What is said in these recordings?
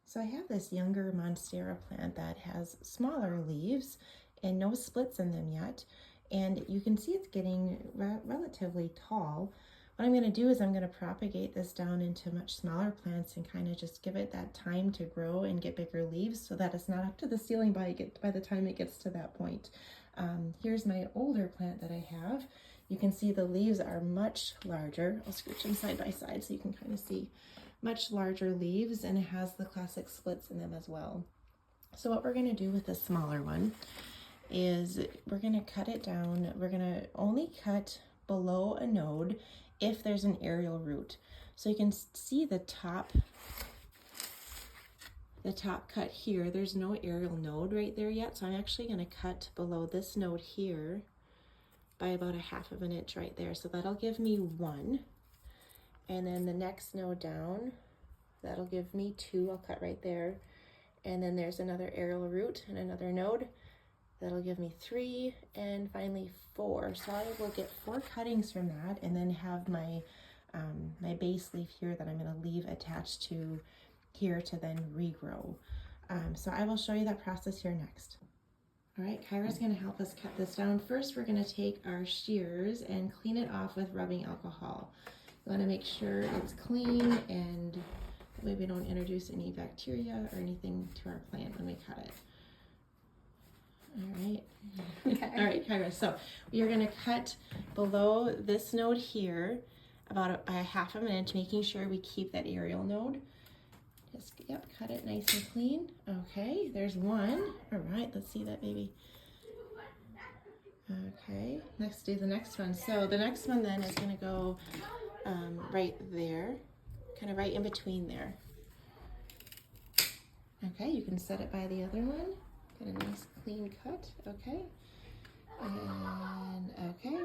So I have this younger Monstera plant that has smaller leaves and no splits in them yet. And you can see it's getting relatively tall. What I'm going to do is I'm going to propagate this down into much smaller plants and kind of just give it that time to grow and get bigger leaves so that it's not up to the ceiling by the time it gets to that point. Here's my older plant that I have. You can see the leaves are much larger. I'll scooch them side by side so you can kind of see much larger leaves, and it has the classic splits in them as well. So what we're going to do with this smaller one is we're going to cut it down. We're going to only cut below a node if there's an aerial root. So you can see the top cut here. There's no aerial node right there yet, so I'm actually going to cut below this node here by about 1/2 inch right there. So that'll give me 1. And then the next node down, that'll give me 2. I'll cut right there. And then there's another aerial root and another node. That'll give me 3, and finally 4. So I will get 4 cuttings from that, and then have my my base leaf here that I'm going to leave attached to here to then regrow. So I will show you that process here next. All right, Kyra's going to help us cut this down. First, we're going to take our shears and clean it off with rubbing alcohol. You want to make sure it's clean, and that way we don't introduce any bacteria or anything to our plant when we cut it. All right. Okay. All right, Kyra. So you're going to cut below this node here about a 1/2 inch, making sure we keep that aerial node. Just, yep, cut it nice and clean. Okay, there's 1. All right, let's see that baby. Okay, next do the next one. So the next one then is going to go right there, kind of right in between there. Okay, you can set it by the other one. Get a nice clean cut. Okay, and okay,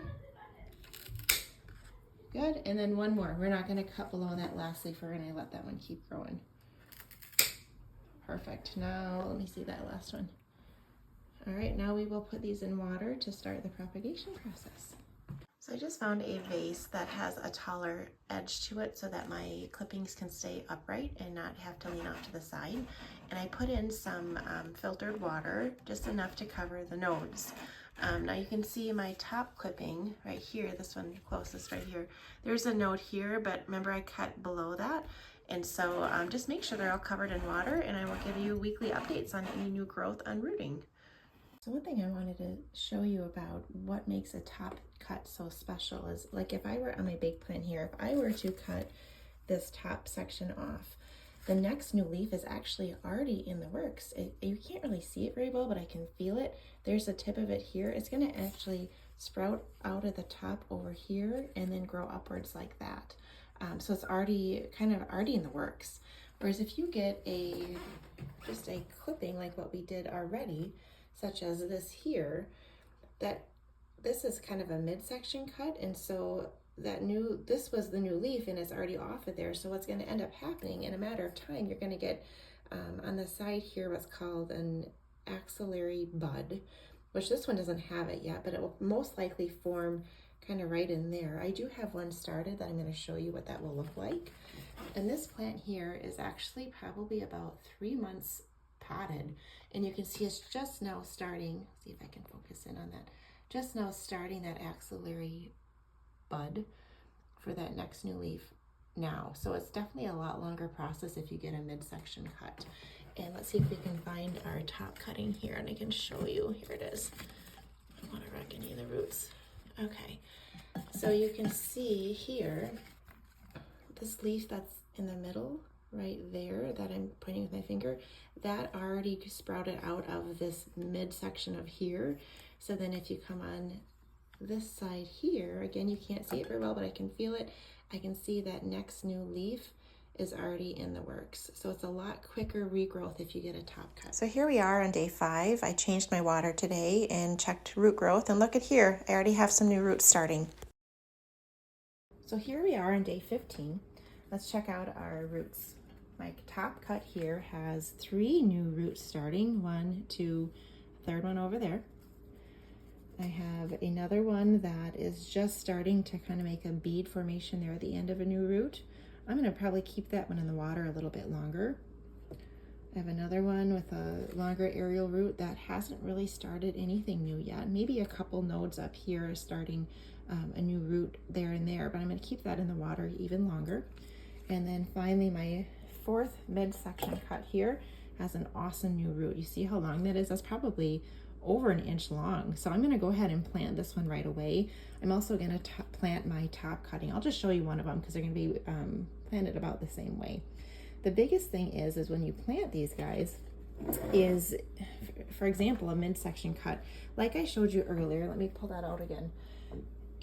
good. And then 1 more. We're not going to cut below that last leaf. We're going to let that one keep growing. Perfect. Now let me see that last one. All right, now we will put these in water to start the propagation process. So I just found a vase that has a taller edge to it so that my clippings can stay upright and not have to lean off to the side. And I put in some filtered water, just enough to cover the nodes. Now you can see my top clipping right here, this one closest right here. There's a node here, but remember I cut below that. And so just make sure they're all covered in water, and I will give you weekly updates on any new growth on rooting. So one thing I wanted to show you about what makes a top cut so special is, like, if I were on my big plant here, if I were to cut this top section off, the next new leaf is actually already in the works. You can't really see it very well, but I can feel it. There's the tip of it here. It's going to actually sprout out at the top over here and then grow upwards like that. So it's already in the works. Whereas if you get just a clipping like what we did already, such as this here, this is kind of a midsection cut, and so this was the new leaf and it's already off of there. So what's going to end up happening in a matter of time, you're going to get on the side here what's called an axillary bud, which this one doesn't have it yet, but it will most likely form kind of right in there. I do have one started that I'm going to show you what that will look like. And this plant here is actually probably about 3 months potted, and you can see it's just now starting. See if I can focus in on that. Just now starting that axillary bud for that next new leaf now. So it's definitely a lot longer process if you get a midsection cut. And let's see if we can find our top cutting here, and I can show you. Here it is. I don't want to wreck any of the roots. Okay, so you can see here this leaf that's in the middle right there that I'm pointing with my finger, that already sprouted out of this midsection of here. So then if you come on this side here, again, you can't see it very well, but I can feel it. I can see that next new leaf is already in the works. So it's a lot quicker regrowth if you get a top cut. So here we are on day 5. I changed my water today and checked root growth, and look at here, I already have some new roots starting. So here we are on day 15. Let's check out our roots. My top cut here has 3 new roots starting. 1, 2, third one over there. I have another one that is just starting to kind of make a bead formation there at the end of a new root. I'm going to probably keep that one in the water a little bit longer. I have another one with a longer aerial root that hasn't really started anything new yet. Maybe a couple nodes up here are starting a new root there and there, but I'm going to keep that in the water even longer. And then finally my fourth midsection cut here has an awesome new root. You see how long that is? That's probably over an inch long. So I'm going to go ahead and plant this one right away. I'm also going to plant my top cutting. I'll just show you one of them because they're going to be planted about the same way. The biggest thing is when you plant these guys is, for example, a midsection cut. Like I showed you earlier, let me pull that out again.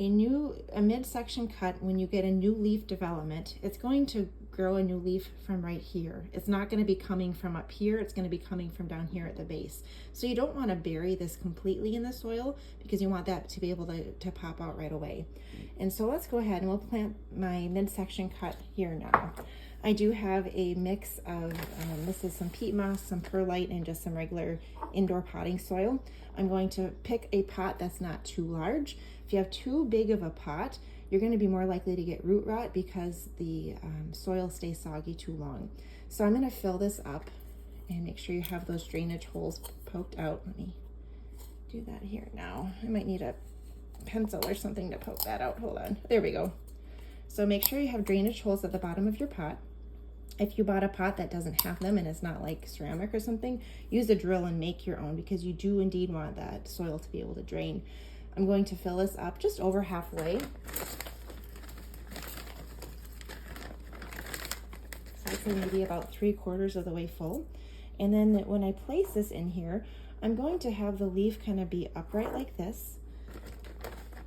A midsection cut, when you get a new leaf development, it's going to grow a new leaf from right here. It's not going to be coming from up here, it's going to be coming from down here at the base. So you don't want to bury this completely in the soil because you want that to be able to pop out right away. And so let's go ahead and we'll plant my midsection cut here now. I do have a mix of, this is some peat moss, some perlite, and just some regular indoor potting soil. I'm going to pick a pot that's not too large. If you have too big of a pot, you're going to be more likely to get root rot because the soil stays soggy too long. So I'm going to fill this up and make sure you have those drainage holes poked out. Let me do that here now. I might need a pencil or something to poke that out. Hold on. There we go. So make sure you have drainage holes at the bottom of your pot. If you bought a pot that doesn't have them and it's not like ceramic or something, use a drill and make your own because you do indeed want that soil to be able to drain. I'm going to fill this up just over halfway. So I'd say maybe about 3/4 of the way full. And then when I place this in here, I'm going to have the leaf kind of be upright like this.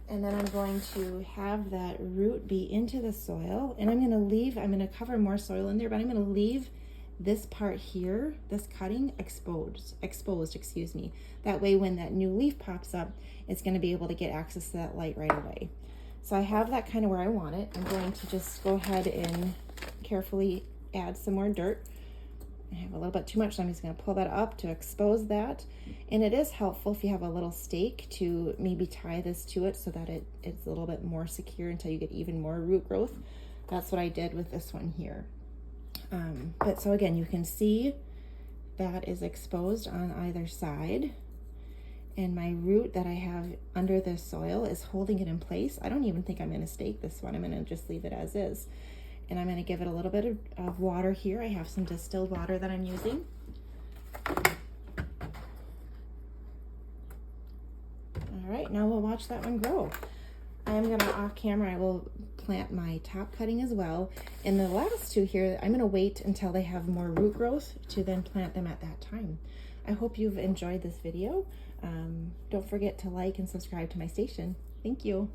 And then I'm going to have that root be into the soil, and I'm going to cover more soil in there, but I'm going to leave this part here, this cutting exposed, excuse me. That way when that new leaf pops up, it's going to be able to get access to that light right away. So I have that kind of where I want it. I'm going to just go ahead and carefully add some more dirt. I have a little bit too much, so I'm just going to pull that up to expose that. And it is helpful if you have a little stake to maybe tie this to it so that it's a little bit more secure until you get even more root growth. That's what I did with this one here. But so again, you can see that is exposed on either side. And my root that I have under the soil is holding it in place. I don't even think I'm going to stake this one. I'm going to just leave it as is. And I'm going to give it a little bit of water here. I have some distilled water that I'm using. All right, now we'll watch that one grow. I am going to, off camera, I will plant my top cutting as well. And the last two here, I'm going to wait until they have more root growth to then plant them at that time. I hope you've enjoyed this video. Don't forget to like and subscribe to my station. Thank you.